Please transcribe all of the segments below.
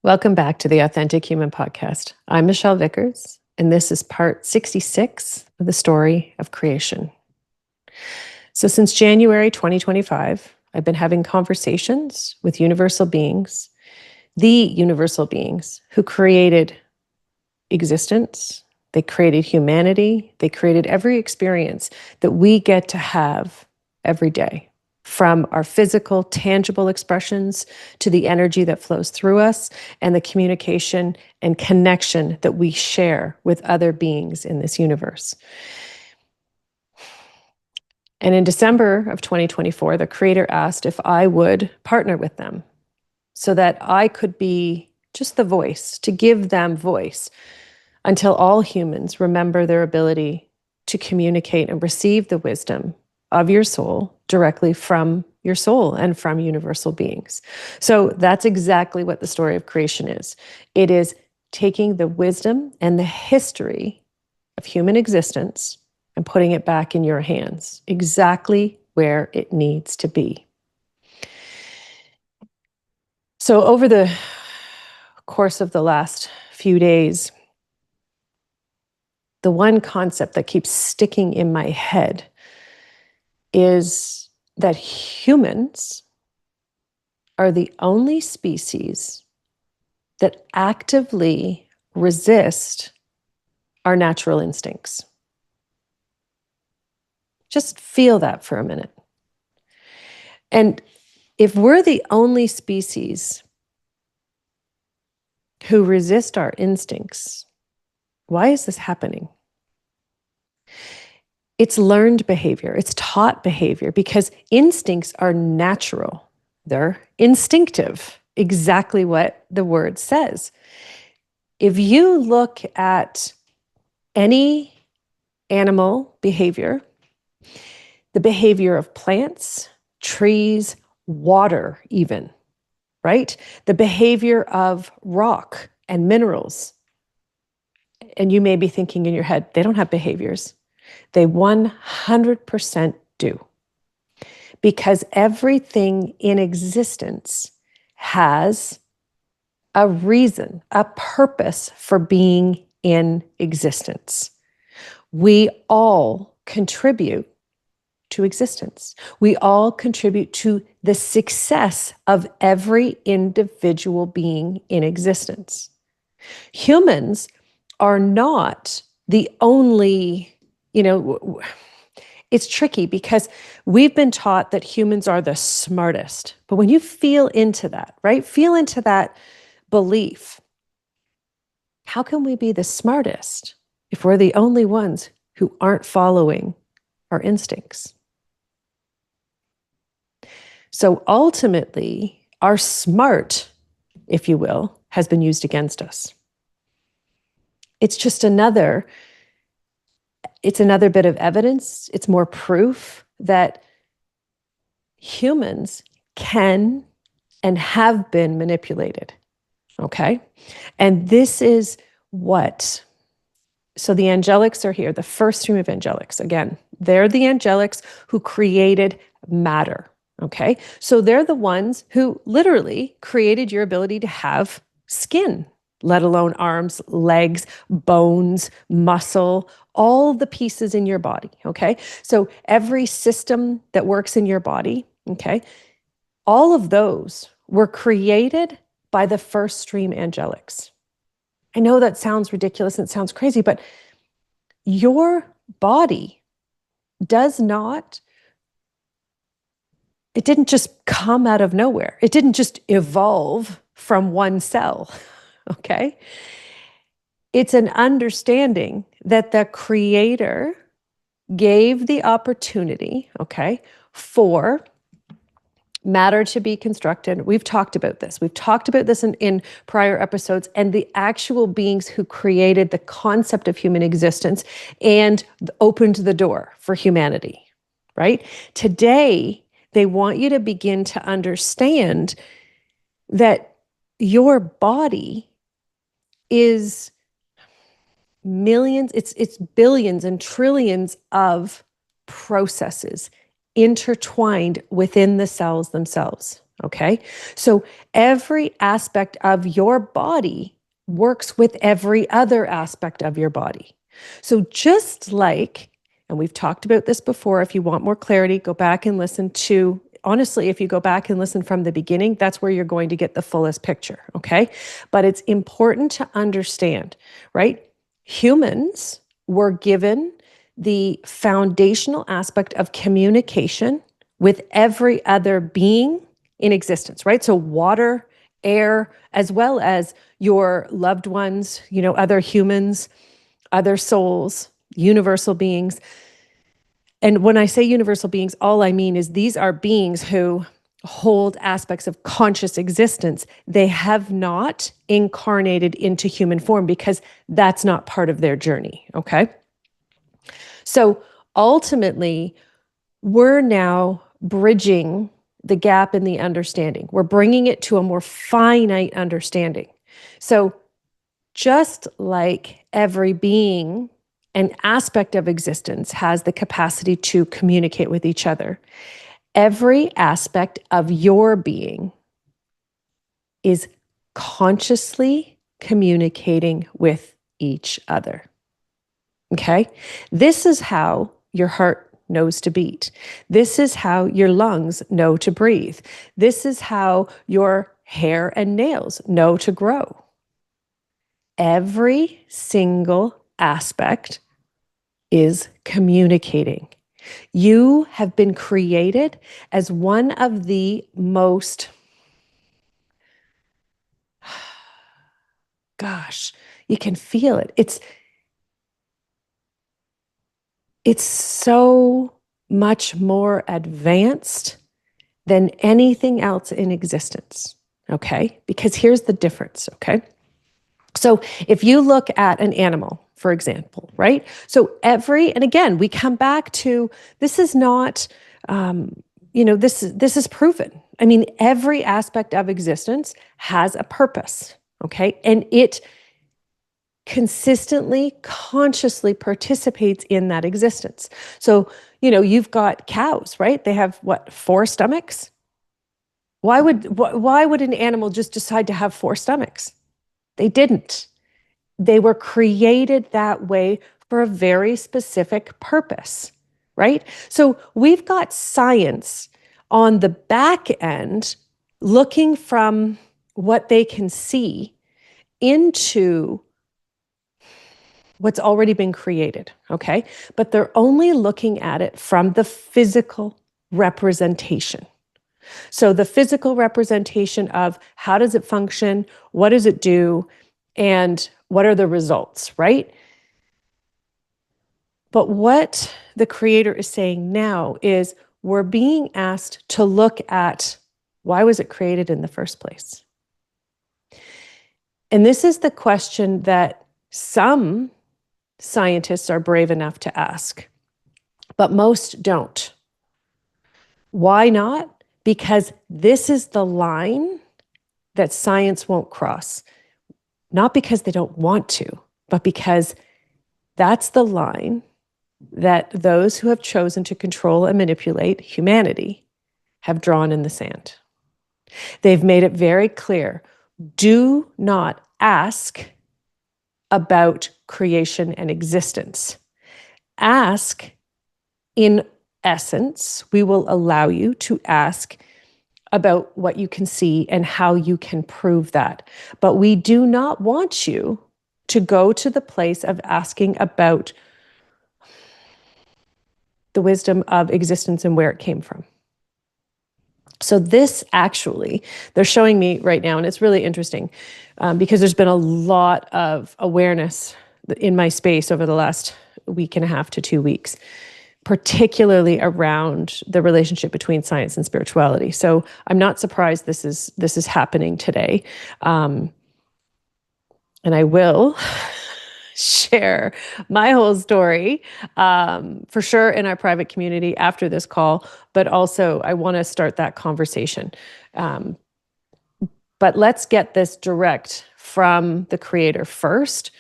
Welcome back to the Authentic Human Podcast. I'm Michelle Vickers, and this is part 66 of the story of creation. So, since January 2025, I've been having conversations with universal beings, the universal beings who created existence, they created humanity, they created every experience that we get to have every day. From our physical, tangible expressions to the energy that flows through us and the communication and connection that we share with other beings in this universe. And in December of 2024, the Creator asked if I would partner with them so that I could be just the voice, to give them voice until all humans remember their ability to communicate and receive the wisdom of your soul directly from your soul and from universal beings. So that's exactly what the story of creation is. It is taking the wisdom and the history of human existence and putting it back in your hands, exactly where it needs to be. So over the course of the last few days, the one concept that keeps sticking in my head is that humans are the only species that actively resist our natural instincts. Just feel that for a minute. And if we're the only species who resist our instincts, why is this happening? It's learned behavior, it's taught behavior, because instincts are natural. They're instinctive, exactly what the word says. If you look at any animal behavior, the behavior of plants, trees, water even, right? The behavior of rock and minerals. And you may be thinking in your head, they don't have behaviors. They 100% do. Because everything in existence has a reason, a purpose for being in existence. We all contribute to existence. We all contribute to the success of every individual being in existence. Humans are not the only, it's tricky because we've been taught that humans are the smartest. But when you feel into that, right? Feel into that belief. How can we be the smartest if we're the only ones who aren't following our instincts? So ultimately, our smart, if you will, has been used against us. It's just another bit of evidence. It's more proof that humans can and have been manipulated. Okay? And this is what. So the angelics are here, the first stream of angelics. Again, they're the angelics who created matter. Okay? So they're the ones who literally created your ability to have skin, let alone arms, legs, bones, muscle, all the pieces in your body. Okay? So every system that works in your body, okay, all of those were created by the first stream angelics. I know that sounds ridiculous and it sounds crazy, but your body does not, it didn't just come out of nowhere. It didn't just evolve from one cell, okay? It's an understanding that the Creator gave the opportunity, okay, for matter to be constructed. We've talked about this. We've talked about this in prior episodes, and the actual beings who created the concept of human existence and opened the door for humanity, right? Today, they want you to begin to understand that your body is millions, it's billions and trillions of processes intertwined within the cells themselves, Okay. So every aspect of your body works with every other aspect of your body. So just like, and we've talked about this before, if you want more clarity, go back and listen to, honestly, if you go back and listen from the beginning, that's where you're going to get the fullest picture. Okay. But it's important to understand, right? Humans were given the foundational aspect of communication with every other being in existence, right? So water, air, as well as your loved ones, other humans, other souls, universal beings. And when I say universal beings, all I mean is these are beings who hold aspects of conscious existence. They have not incarnated into human form because that's not part of their journey, okay? So ultimately, we're now bridging the gap in the understanding. We're bringing it to a more finite understanding. So just like every being, an aspect of existence has the capacity to communicate with each other, every aspect of your being is consciously communicating with each other. Okay? This is how your heart knows to beat. This is how your lungs know to breathe. This is how your hair and nails know to grow. Every single aspect is communicating. You have been created as one of the most, gosh, you can feel it. It's so much more advanced than anything else in existence, okay? Because here's the difference, okay? So if you look at an animal, for example, right? So and again, we come back to, this is not, this is proven. I mean, every aspect of existence has a purpose, okay? And it consistently, consciously participates in that existence. So, you've got cows, right? They have what, 4 stomachs? Why would an animal just decide to have 4 stomachs? They didn't. They were created that way for a very specific purpose, right? So we've got science on the back end looking from what they can see into what's already been created, okay? But they're only looking at it from the physical representation. So the physical representation of how does it function, what does it do, and what are the results, right? But what the creator is saying now is we're being asked to look at why was it created in the first place? And this is the question that some scientists are brave enough to ask, but most don't. Why not? Because this is the line that science won't cross. Not because they don't want to, but because that's the line that those who have chosen to control and manipulate humanity have drawn in the sand. They've made it very clear, do not ask about creation and existence. Ask, in essence, we will allow you to ask about what you can see and how you can prove that. But we do not want you to go to the place of asking about the wisdom of existence and where it came from. So this actually, they're showing me right now, and it's really interesting because there's been a lot of awareness in my space over the last week and a half to 2 weeks, particularly around the relationship between science and spirituality. So I'm not surprised this is happening today. And I will share my whole story for sure in our private community after this call, but also I want to start that conversation. But let's get this direct from the creator first,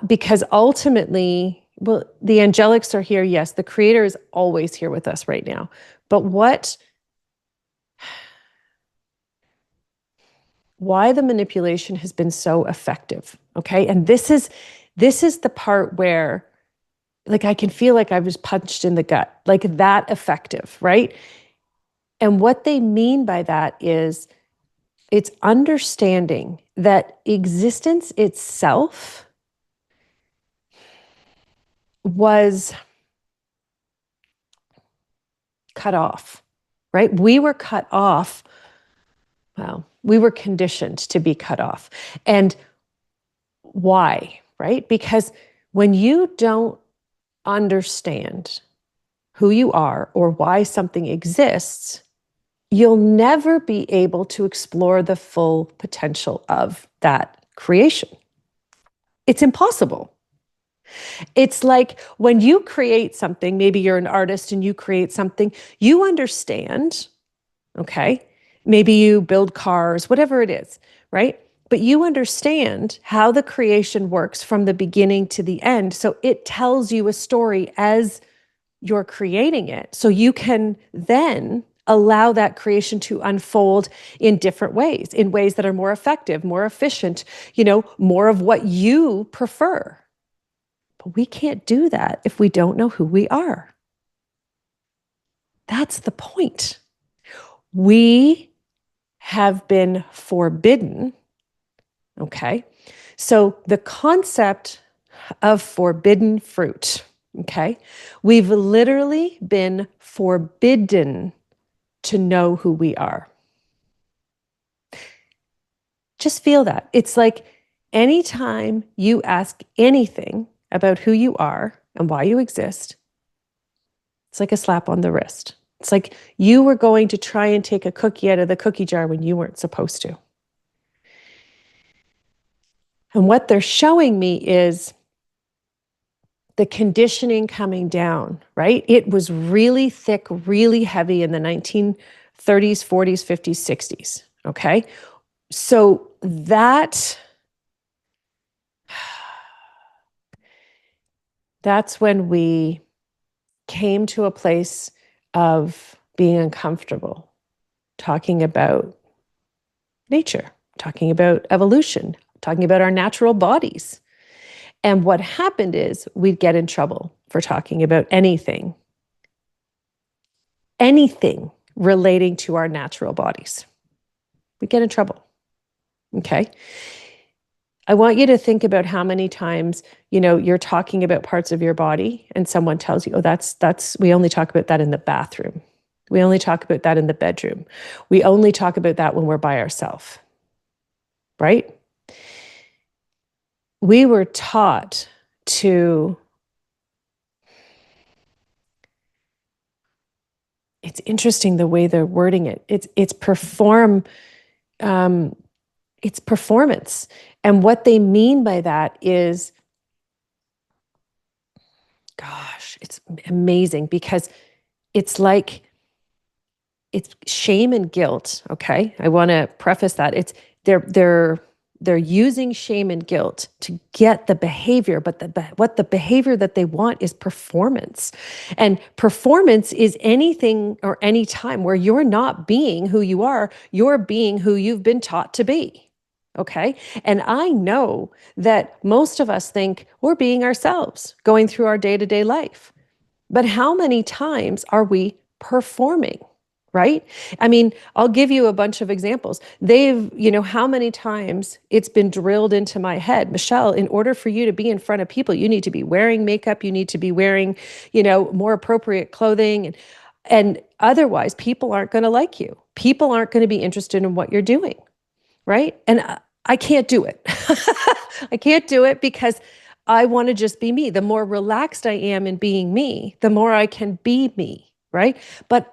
because ultimately, well, the angelics are here. Yes, the creator is always here with us right now. But what why the manipulation has been so effective. Okay. And this is the part where, like, I can feel like I was punched in the gut, like that effective, right? And what they mean by that is it's understanding that existence itself was cut off, right? We were cut off. Well, we were conditioned to be cut off. And why, right? Because when you don't understand who you are or why something exists, you'll never be able to explore the full potential of that creation. It's impossible. It's like when you create something, maybe you're an artist and you create something, you understand, okay? Maybe you build cars, whatever it is, right? But you understand how the creation works from the beginning to the end. So it tells you a story as you're creating it. So you can then allow that creation to unfold in different ways, in ways that are more effective, more efficient, more of what you prefer. But we can't do that if we don't know who we are. That's the point. We have been forbidden. Okay. So the concept of forbidden fruit. Okay. We've literally been forbidden to know who we are. Just feel that. It's like anytime you ask anything about who you are and why you exist, it's like a slap on the wrist. It's like you were going to try and take a cookie out of the cookie jar when you weren't supposed to. And what they're showing me is the conditioning coming down, right? It was really thick, really heavy in the 1930s, 40s, 50s, 60s. Okay. So that's when we came to a place of being uncomfortable, talking about nature, talking about evolution, talking about our natural bodies. And what happened is we'd get in trouble for talking about anything relating to our natural bodies. We get in trouble. Okay. I want you to think about how many times, you're talking about parts of your body and someone tells you, oh, we only talk about that in the bathroom. We only talk about that in the bedroom. We only talk about that when we're by ourselves, right? We were taught to, it's interesting the way they're wording it. It's performance. And what they mean by that is, gosh, it's amazing because it's like, it's shame and guilt. Okay. I want to preface that. It's they're using shame and guilt to get the behavior, but what the behavior that they want is performance. And performance is anything or any time where you're not being who you are, you're being who you've been taught to be. Okay. And I know that most of us think we're being ourselves going through our day-to-day life. But how many times are we performing? Right? I mean, I'll give you a bunch of examples. How many times it's been drilled into my head, Michelle, in order for you to be in front of people, you need to be wearing makeup, you need to be wearing, more appropriate clothing. And otherwise, people aren't going to like you. People aren't going to be interested in what you're doing. Right? And I can't do it. I can't do it because I want to just be me. The more relaxed I am in being me, the more I can be me. Right? But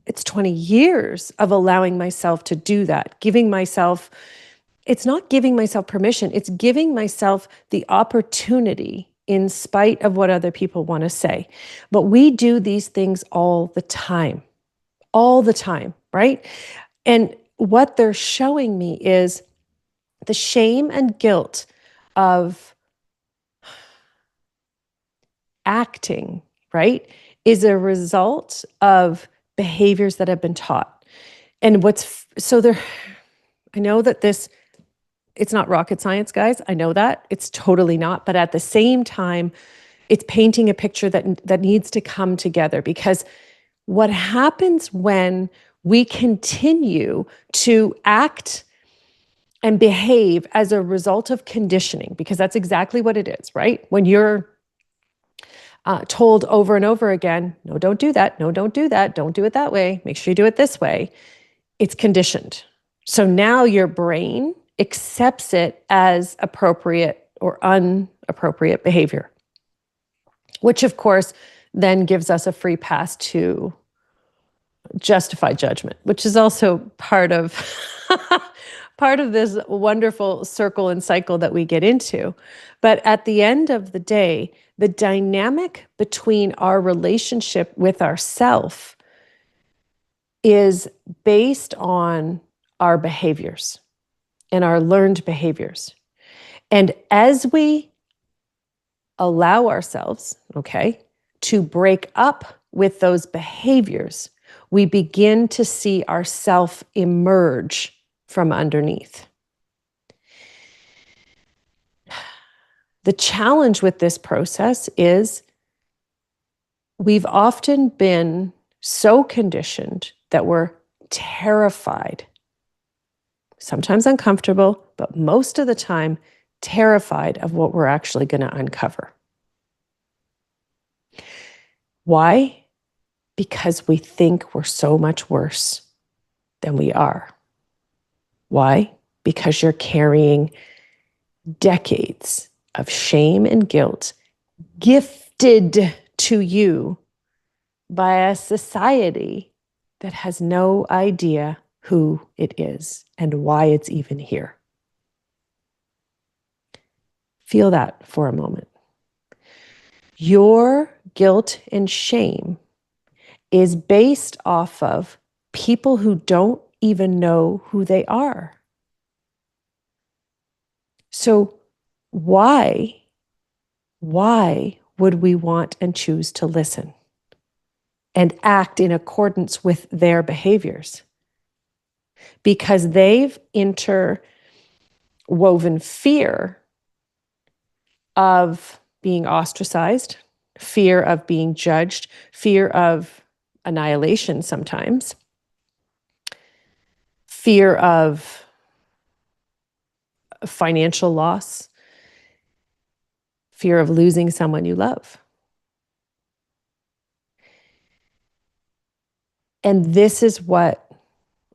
it's 20 years of allowing myself to do that, it's not giving myself permission, it's giving myself the opportunity in spite of what other people want to say. But we do these things all the time, right? And what they're showing me is the shame and guilt of acting, right, is a result of behaviors that have been taught. And I know that it's not rocket science, guys. I know that. It's totally not. But at the same time, it's painting a picture that needs to come together, because what happens when we continue to act and behave as a result of conditioning, because that's exactly what it is, right? When you're told over and over again, no, don't do that. No, don't do that. Don't do it that way. Make sure you do it this way. It's conditioned. So now your brain accepts it as appropriate or inappropriate behavior, which of course then gives us a free pass to justify judgment, which is also part of part of this wonderful circle and cycle that we get into. But at the end of the day, the dynamic between our relationship with ourself is based on our behaviors and our learned behaviors. And as we allow ourselves, okay, to break up with those behaviors, we begin to see ourself emerge from underneath. The challenge with this process is we've often been so conditioned that we're terrified, sometimes uncomfortable, but most of the time terrified of what we're actually going to uncover. Why? Because we think we're so much worse than we are. Why? Because you're carrying decades of shame and guilt gifted to you by a society that has no idea who it is and why it's even here. Feel that for a moment. Your guilt and shame is based off of people who don't even know who they are. So why would we want and choose to listen and act in accordance with their behaviors? Because they've interwoven fear of being ostracized, fear of being judged, fear of annihilation sometimes, fear of financial loss, fear of losing someone you love. And this is what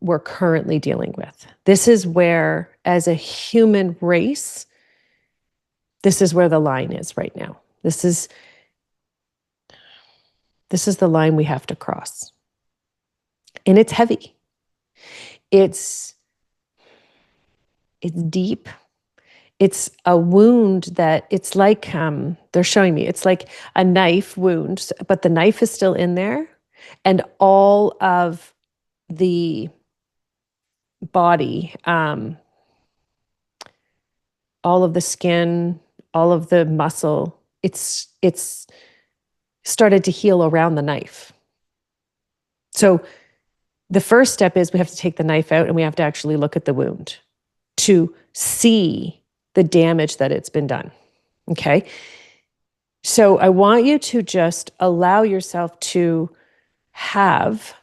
we're currently dealing with. This is where, as a human race, this is where the line is right now. This is the line we have to cross. And it's heavy. It's deep. It's a wound that it's like, they're showing me, it's like a knife wound, but the knife is still in there. And all of the body, all of the skin, all of the muscle, it's started to heal around the knife. So the first step is we have to take the knife out and we have to actually look at the wound to see the damage that it's been done. Okay. So I want you to just allow yourself to have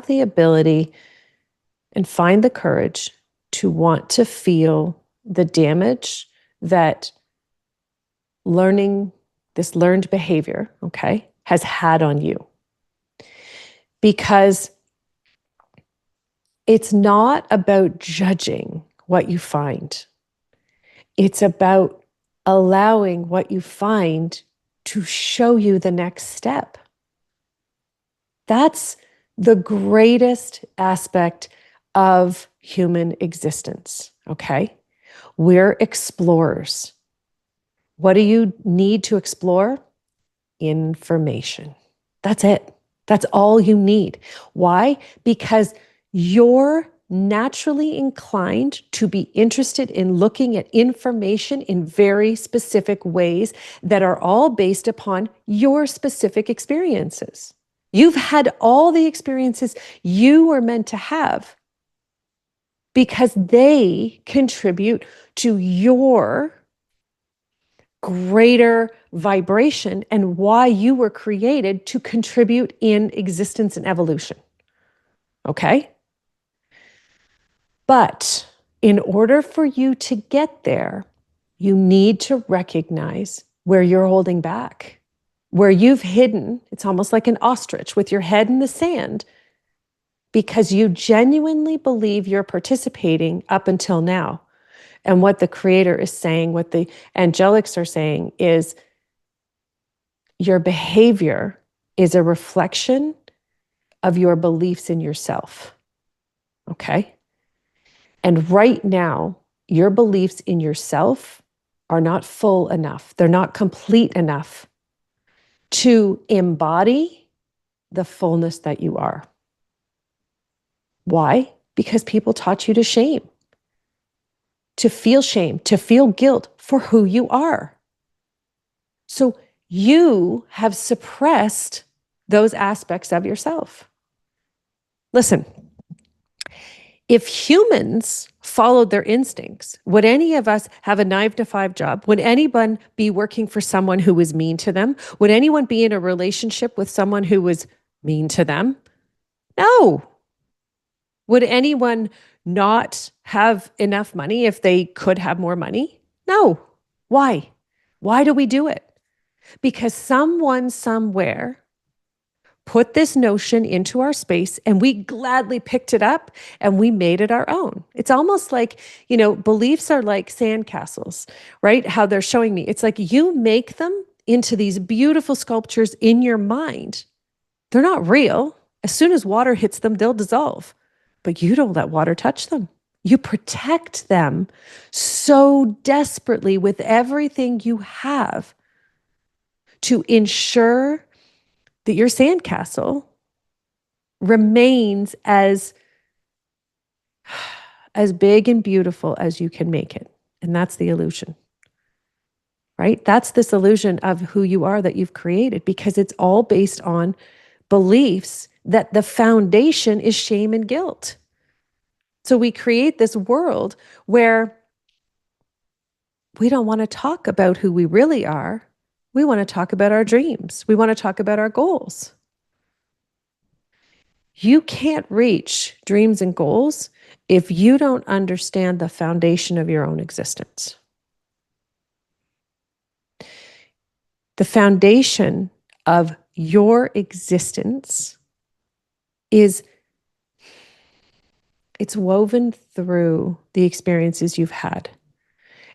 the ability and find the courage to want to feel the damage that this learned behavior, okay, has had on you. Because it's not about judging what you find. It's about allowing what you find to show you the next step. That's the greatest aspect of human existence, okay? We're explorers. What do you need to explore? Information. That's it. That's all you need. Why? Because you're naturally inclined to be interested in looking at information in very specific ways that are all based upon your specific experiences. You've had all the experiences you were meant to have because they contribute to your greater vibration and why you were created to contribute in existence and evolution. Okay? But in order for you to get there, you need to recognize where you're holding back, where you've hidden. It's almost like an ostrich with your head in the sand because you genuinely believe you're participating up until now. And what the creator is saying, what the angelics are saying is your behavior is a reflection of your beliefs in yourself. Okay? And right now, your beliefs in yourself are not full enough. They're not complete enough to embody the fullness that you are. Why? Because people taught you to shame, to feel guilt for who you are. So you have suppressed those aspects of yourself. Listen, if humans followed their instincts, would any of us have a 9-to-5 job? Would anyone be working for someone who was mean to them? Would anyone be in a relationship with someone who was mean to them? No. Would anyone not have enough money if they could have more money? No. Why? Why do we do it? Because someone somewhere put this notion into our space and we gladly picked it up and we made it our own. It's almost like, beliefs are like sandcastles, right? How they're showing me. It's like you make them into these beautiful sculptures in your mind. They're not real. As soon as water hits them, they'll dissolve. But you don't let water touch them. You protect them so desperately with everything you have to ensure that your sandcastle remains as big and beautiful as you can make it. And that's the illusion, right? That's this illusion of who you are that you've created because it's all based on beliefs that the foundation is shame and guilt. So we create this world where we don't want to talk about who we really are. We want to talk about our dreams. We want to talk about our goals. You can't reach dreams and goals if you don't understand the foundation of your own existence. The foundation of your existence it's woven through the experiences you've had.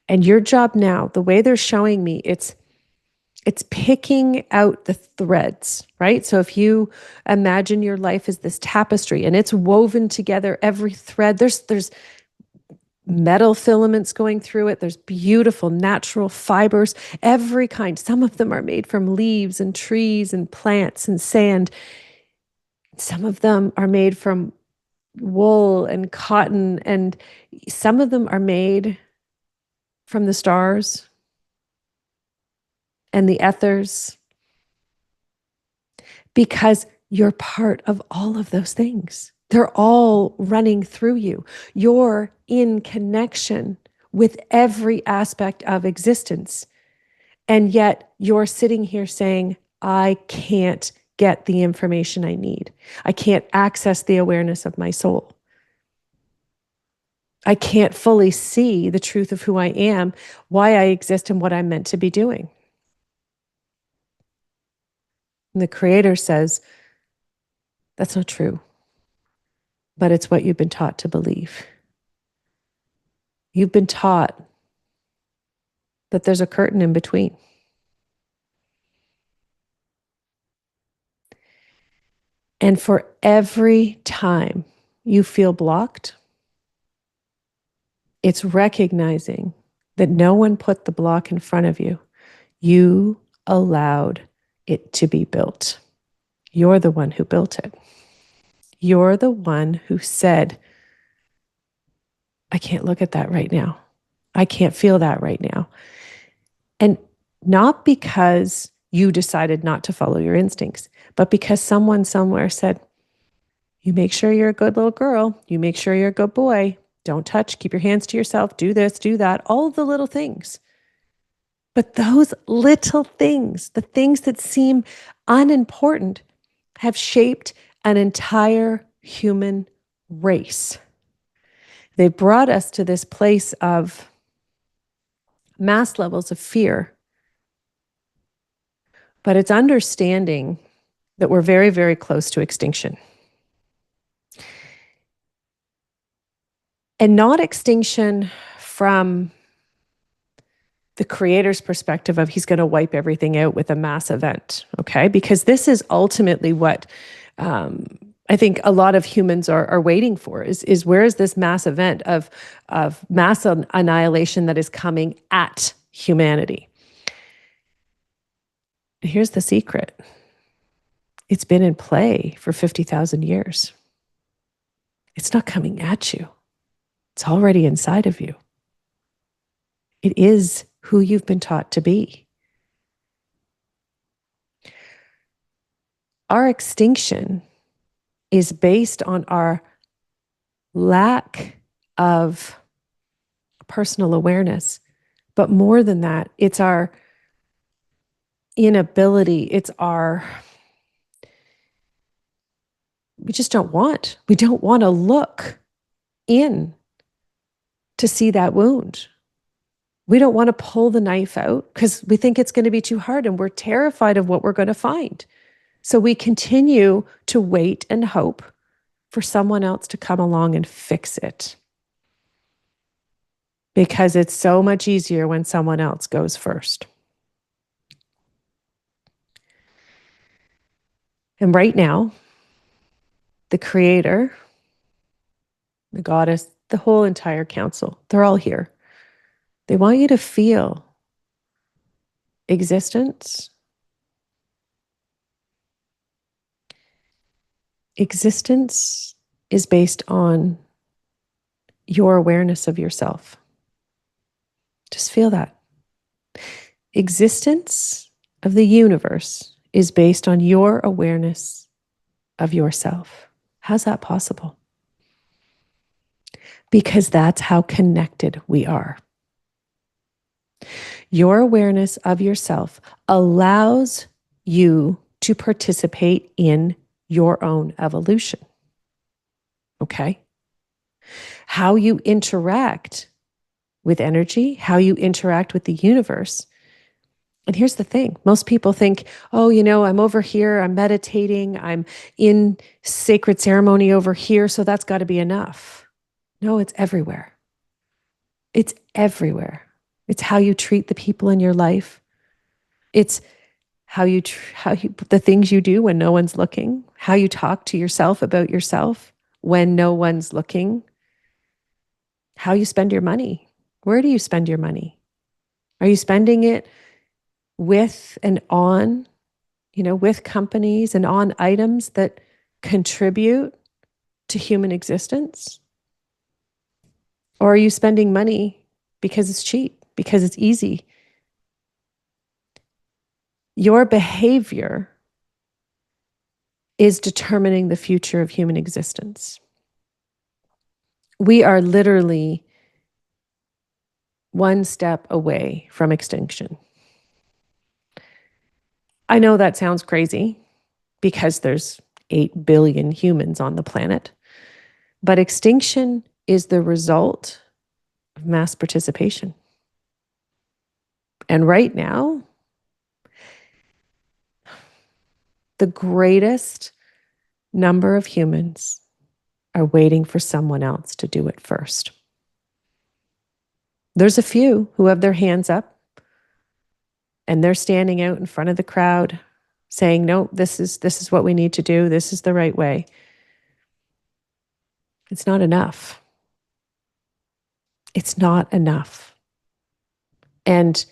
And your job now, the way they're showing me, it's picking out the threads, right? So if you imagine your life as this tapestry and it's woven together, every thread, there's metal filaments going through it. There's beautiful natural fibers, every kind. Some of them are made from leaves and trees and plants and sand. Some of them are made from wool and cotton, and some of them are made from the stars and the ethers, because you're part of all of those things. They're all running through you. You're in connection with every aspect of existence. And yet you're sitting here saying, I can't get the information I need. I can't access the awareness of my soul. I can't fully see the truth of who I am, why I exist, and what I'm meant to be doing. And the creator says, that's not true, but it's what you've been taught to believe. You've been taught that there's a curtain in between. And for every time you feel blocked, it's recognizing that no one put the block in front of you. You allowed it to be built. You're the one who built it. You're the one who said, I can't look at that right now. I can't feel that right now. And not because you decided not to follow your instincts, but because someone somewhere said, you make sure you're a good little girl, you make sure you're a good boy, don't touch, keep your hands to yourself, do this, do that, all of the little things. But those little things, the things that seem unimportant, have shaped an entire human race. They brought us to this place of mass levels of fear. But it's understanding that we're very, very close to extinction. And not extinction from the creator's perspective of he's going to wipe everything out with a mass event, okay? Because this is ultimately what I think a lot of humans are waiting for is where is this mass event of mass annihilation that is coming at humanity? And here's the secret. It's been in play for 50,000 years. It's not coming at you. It's already inside of you. It is who you've been taught to be. Our extinction is based on our lack of personal awareness. But more than that, it's our inability, we don't want to look in to see that wound. We don't want to pull the knife out because we think it's going to be too hard and we're terrified of what we're going to find. So we continue to wait and hope for someone else to come along and fix it. Because it's so much easier when someone else goes first. And right now, the creator, the goddess, the whole entire council, they're all here. They want you to feel existence. Existence is based on your awareness of yourself. Just feel that. Existence of the universe is based on your awareness of yourself. How's that possible? Because that's how connected we are. Your awareness of yourself allows you to participate in your own evolution. Okay? How you interact with energy, how you interact with the universe. And here's the thing. Most people think, oh, I'm over here, I'm meditating, I'm in sacred ceremony over here, so that's got to be enough. No, it's everywhere. It's everywhere. It's how you treat the people in your life. It's the things you do when no one's looking, how you talk to yourself about yourself when no one's looking, how you spend your money. Where do you spend your money? Are you spending it with and on, with companies and on items that contribute to human existence? Or are you spending money because it's cheap, because it's easy? Your behavior is determining the future of human existence. We are literally one step away from extinction. I know that sounds crazy because there's 8 billion humans on the planet, but extinction is the result of mass participation. And right now, the greatest number of humans are waiting for someone else to do it first. There's a few who have their hands up and they're standing out in front of the crowd saying, no, this is what we need to do. This is the right way. It's not enough. It's not enough. And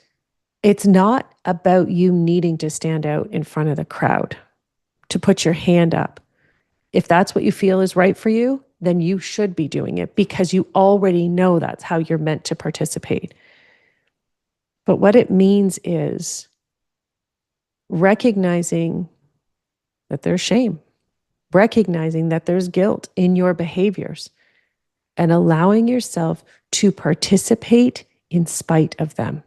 it's not about you needing to stand out in front of the crowd to put your hand up. If that's what you feel is right for you, then you should be doing it because you already know that's how you're meant to participate. But what it means is recognizing that there's shame, recognizing that there's guilt in your behaviors, and allowing yourself to participate in spite of them.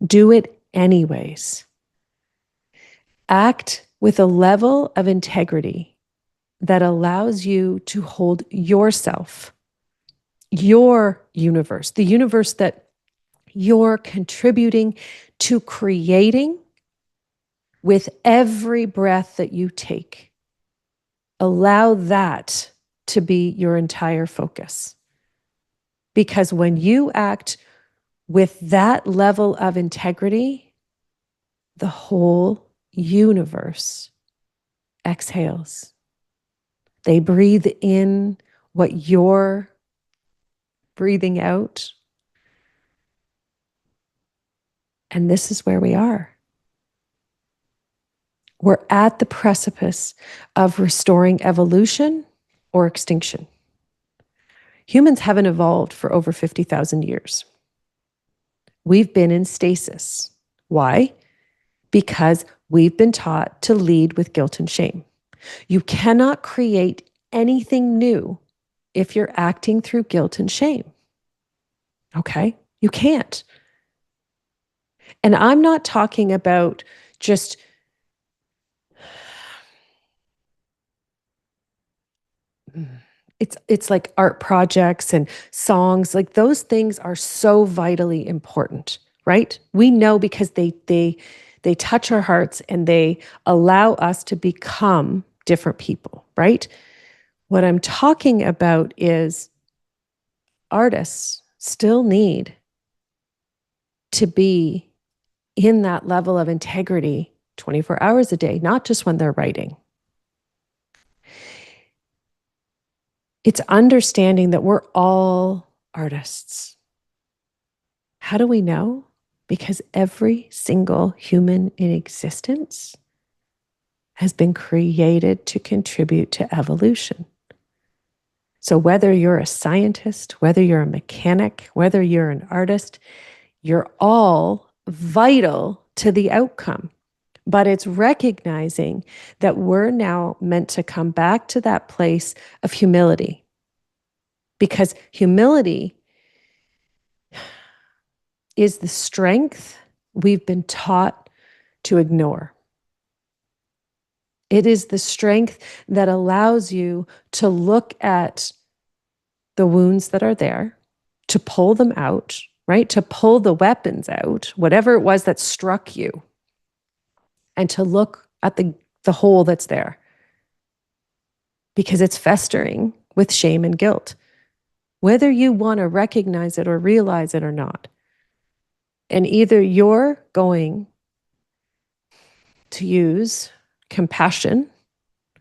Do it anyways. Act with a level of integrity that allows you to hold yourself, your universe, the universe that you're contributing to creating with every breath that you take. Allow that to be your entire focus. Because when you act with that level of integrity, the whole universe exhales. They breathe in what you're breathing out. And this is where we are. We're at the precipice of restoring evolution or extinction. Humans haven't evolved for over 50,000 years. We've been in stasis. Why? Because we've been taught to lead with guilt and shame. You cannot create anything new if you're acting through guilt and shame. Okay? You can't. And I'm not talking about just it's like art projects and songs, like those things are so vitally important, right? We know because they touch our hearts and they allow us to become different people, right? What I'm talking about is artists still need to be in that level of integrity 24 hours a day, not just when they're writing. It's understanding that we're all artists. How do we know? Because every single human in existence has been created to contribute to evolution. So whether you're a scientist, whether you're a mechanic, whether you're an artist, you're all vital to the outcome. But it's recognizing that we're now meant to come back to that place of humility. Because humility is the strength we've been taught to ignore. It is the strength that allows you to look at the wounds that are there, to pull them out, right? To pull the weapons out, whatever it was that struck you, and to look at the hole that's there because it's festering with shame and guilt, whether you want to recognize it or realize it or not. And either you're going to use compassion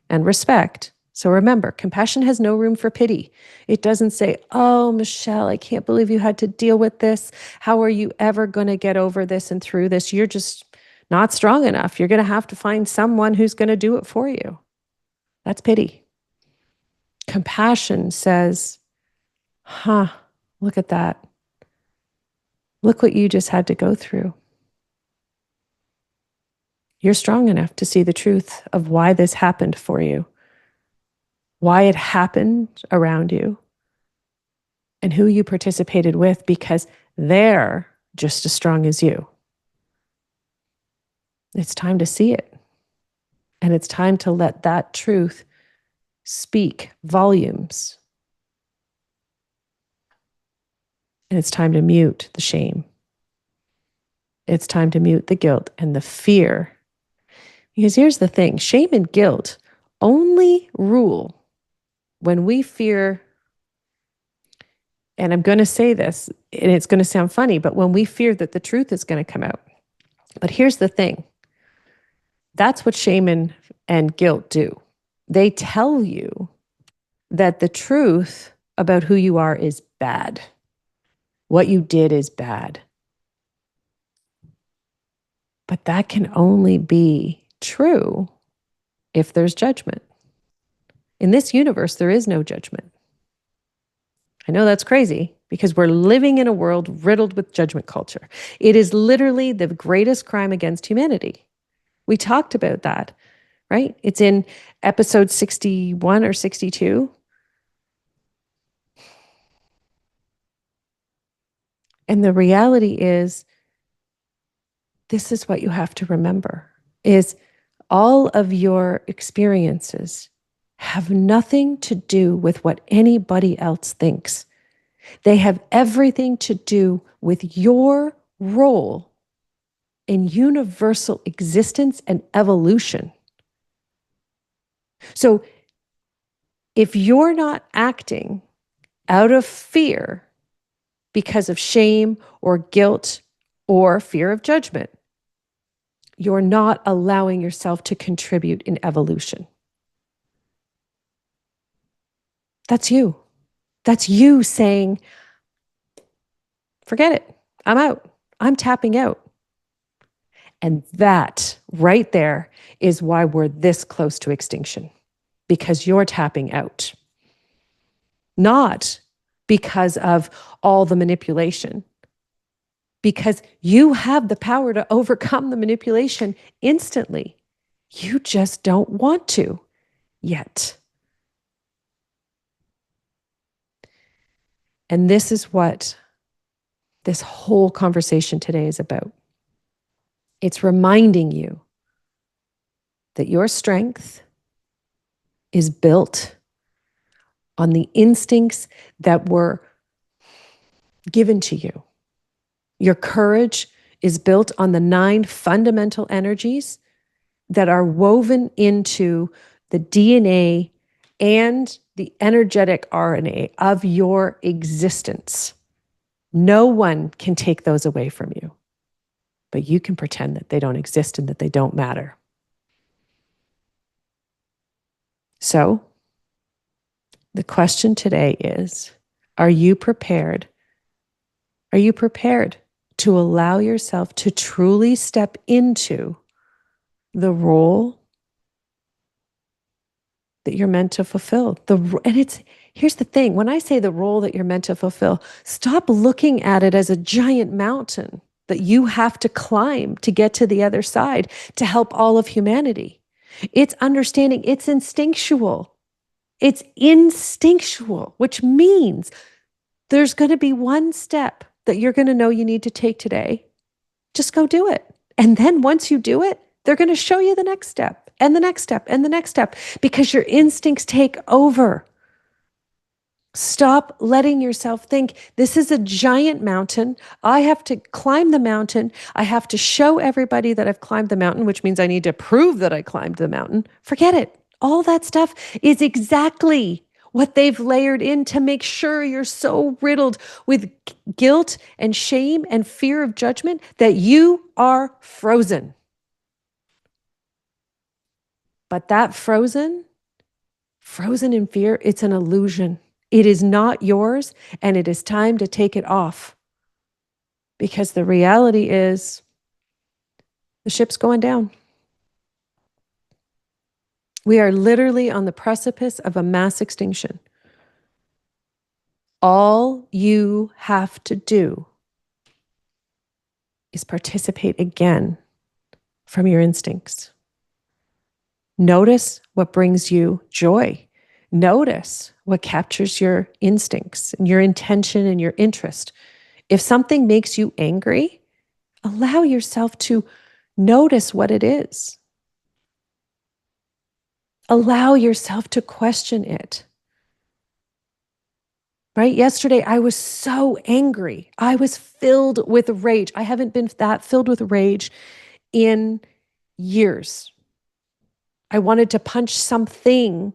and respect. So remember, compassion has no room for pity. It doesn't say, oh, Michelle, I can't believe you had to deal with this. How are you ever going to get over this and through this? You're just not strong enough. You're going to have to find someone who's going to do it for you. That's pity. Compassion says, look at that. Look what you just had to go through. You're strong enough to see the truth of why this happened for you, why it happened around you, and who you participated with, because they're just as strong as you. It's time to see it. And it's time to let that truth speak volumes. And it's time to mute the shame. It's time to mute the guilt and the fear. Because here's the thing, shame and guilt only rule when we fear, and I'm going to say this, and it's going to sound funny, but when we fear that the truth is going to come out. But here's the thing, that's what shame and guilt do. They tell you that the truth about who you are is bad. What you did is bad. But that can only be true if there's judgment. In this universe, there is no judgment. I know that's crazy because we're living in a world riddled with judgment culture. It is literally the greatest crime against humanity. We talked about that, right? It's in episode 61 or 62. And the reality is, this is what you have to remember, is all of your experiences have nothing to do with what anybody else thinks. They have everything to do with your role in universal existence and evolution. So if you're not acting out of fear because of shame or guilt or fear of judgment, you're not allowing yourself to contribute in evolution. That's you. That's you saying, forget it. I'm out. I'm tapping out. And that right there is why we're this close to extinction, because you're tapping out. Not because of all the manipulation, because you have the power to overcome the manipulation instantly. You just don't want to yet. And this is what this whole conversation today is about. It's reminding you that your strength is built on the instincts that were given to you. Your courage is built on the 9 fundamental energies that are woven into the DNA and the energetic RNA of your existence. No one can take those away from you, but you can pretend that they don't exist and that they don't matter. So, the question today is, are you prepared? Are you prepared to allow yourself to truly step into the role that you're meant to fulfill? Here's the thing. When I say the role that you're meant to fulfill, stop looking at it as a giant mountain that you have to climb to get to the other side to help all of humanity. It's understanding it's instinctual. It's instinctual, which means there's going to be one step that you're going to know you need to take today. Just go do it. And then once you do it, they're going to show you the next step and the next step and the next step, because your instincts take over. Stop letting yourself think this is a giant mountain. I have to climb the mountain. I have to show everybody that I've climbed the mountain, which means I need to prove that I climbed the mountain. Forget it. All that stuff is exactly what they've layered in to make sure you're so riddled with guilt and shame and fear of judgment that you are frozen. But that frozen in fear, it's an illusion. It is not yours, and it is time to take it off. Because the reality is, the ship's going down. We are literally on the precipice of a mass extinction. All you have to do is participate again from your instincts. Notice what brings you joy. Notice what captures your instincts and your intention and your interest. If something makes you angry, allow yourself to notice what it is. Allow yourself to question it. Right? Yesterday, I was so angry. I was filled with rage. I haven't been that filled with rage in years. I wanted to punch something,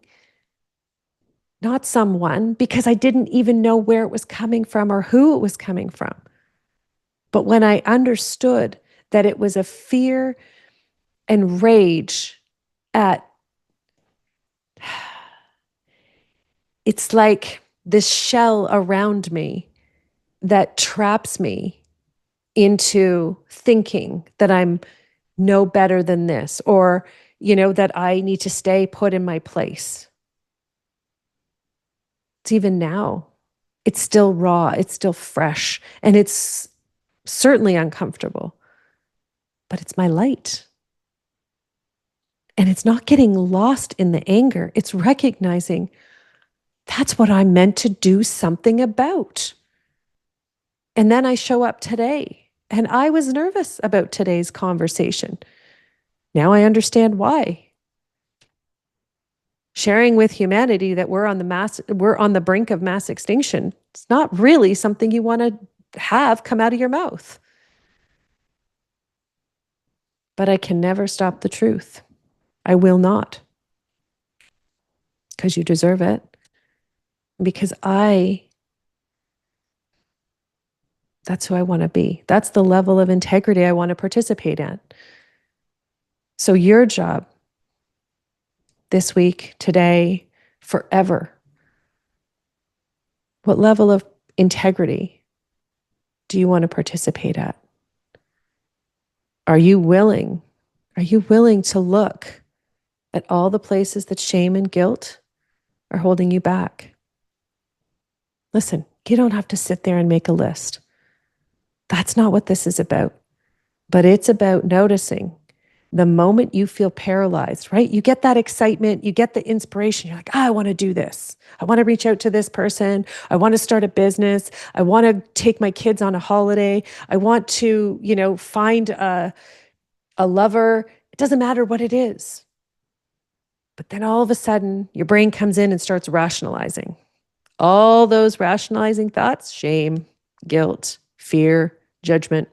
not someone, because I didn't even know where it was coming from or who it was coming from. But when I understood that it was a fear and rage at, it's like this shell around me that traps me into thinking that I'm no better than this, or, that I need to stay put in my place. It's even now. It's still raw. It's still fresh. And it's certainly uncomfortable. But it's my light. And it's not getting lost in the anger. It's recognizing that's what I'm meant to do something about. And then I show up today. And I was nervous about today's conversation. Now I understand why. Sharing with humanity that we're on the brink of mass extinction. It's not really something you want to have come out of your mouth. But I can never stop the truth. I will not. Because you deserve it. Because that's who I want to be. That's the level of integrity I want to participate in. So your job this week, today, forever, what level of integrity do you want to participate at? Are you willing? Are you willing to look at all the places that shame and guilt are holding you back? Listen, you don't have to sit there and make a list. That's not what this is about. But it's about noticing the moment you feel paralyzed, right? You get that excitement, you get the inspiration. You're like, I want to do this. I want to reach out to this person. I want to start a business. I want to take my kids on a holiday. I want to, find a lover. It doesn't matter what it is. But then all of a sudden, your brain comes in and starts rationalizing. All those rationalizing thoughts, shame, guilt, fear, judgment,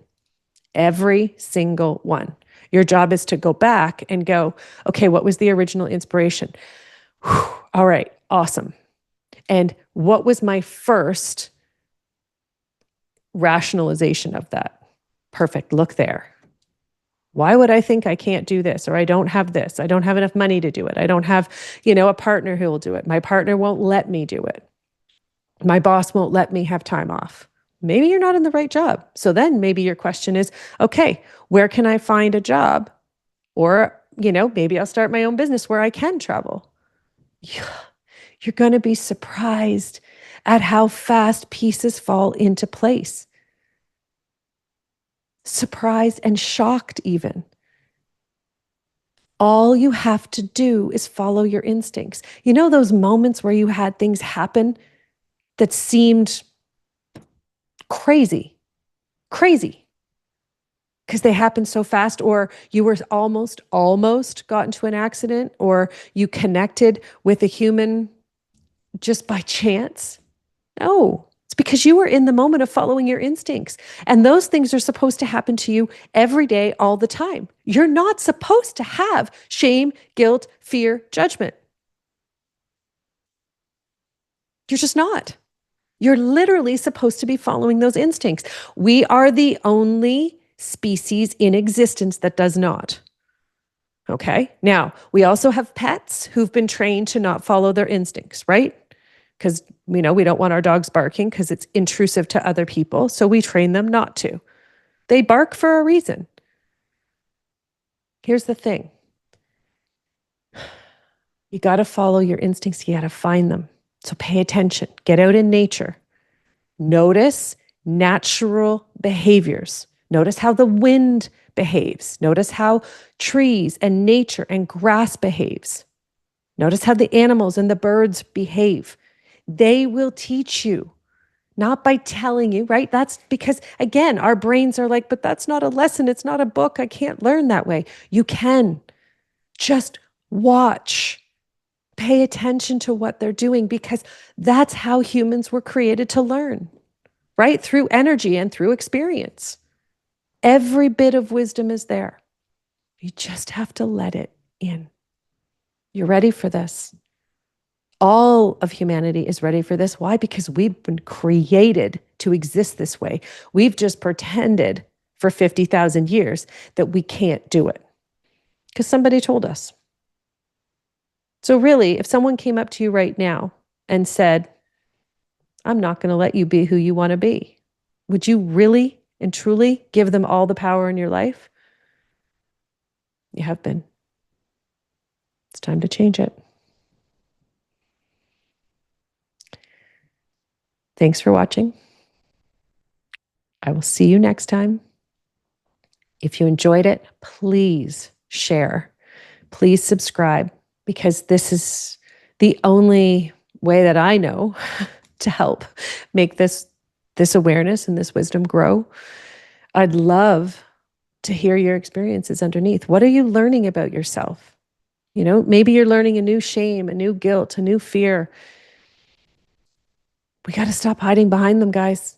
every single one. Your job is to go back and go, okay, what was the original inspiration? Whew, all right, awesome. And what was my first rationalization of that? Perfect, look there. Why would I think I can't do this? Or I don't have this. I don't have enough money to do it. I don't have, a partner who will do it. My partner won't let me do it. My boss won't let me have time off. Maybe you're not in the right job. So then maybe your question is, okay, where can I find a job? Or, maybe I'll start my own business where I can travel. You're going to be surprised at how fast pieces fall into place. Surprised and shocked even. All you have to do is follow your instincts. You know those moments where you had things happen that seemed crazy, because they happened so fast, or you were almost got into an accident, or you connected with a human just by chance? No, it's because you were in the moment of following your instincts. And those things are supposed to happen to you every day, all the time. You're not supposed to have shame, guilt, fear, judgment. You're just not. You're literally supposed to be following those instincts. We are the only species in existence that does not. Okay. Now, we also have pets who've been trained to not follow their instincts, right? Because, we don't want our dogs barking because it's intrusive to other people. So we train them not to. They bark for a reason. Here's the thing. You got to follow your instincts. You got to find them. So pay attention. Get out in nature. Notice natural behaviors. Notice how the wind behaves. Notice how trees and nature and grass behaves. Notice how the animals and the birds behave. They will teach you, not by telling you, right? That's because, again, our brains are like, but that's not a lesson. It's not a book. I can't learn that way. You can. Just watch. Pay attention to what they're doing, because that's how humans were created to learn, right? Through energy and through experience. Every bit of wisdom is there. You just have to let it in. You're ready for this. All of humanity is ready for this. Why? Because we've been created to exist this way. We've just pretended for 50,000 years that we can't do it because somebody told us. So really, if someone came up to you right now and said, I'm not going to let you be who you want to be, would you really and truly give them all the power in your life? You have been. It's time to change it. Thanks for watching. I will see you next time. If you enjoyed it, please share. please subscribe, because this is the only way that I know to help make this awareness and this wisdom grow. I'd love to hear your experiences underneath. What are you learning about yourself? You know, maybe you're learning a new shame, a new guilt, a new fear. We got to stop hiding behind them, guys.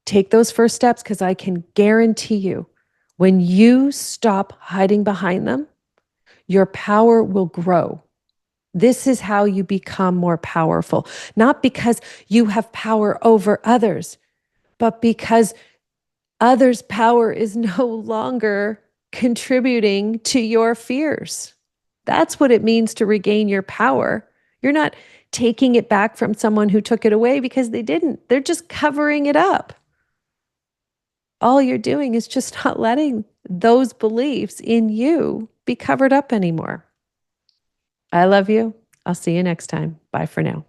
Take those first steps, because I can guarantee you, when you stop hiding behind them, your power will grow. This is how you become more powerful, not because you have power over others, but because others' power is no longer contributing to your fears. That's what it means to regain your power. You're not taking it back from someone who took it away, because they didn't. They're just covering it up. All you're doing is just not letting those beliefs in you be covered up anymore. I love you. I'll see you next time. Bye for now.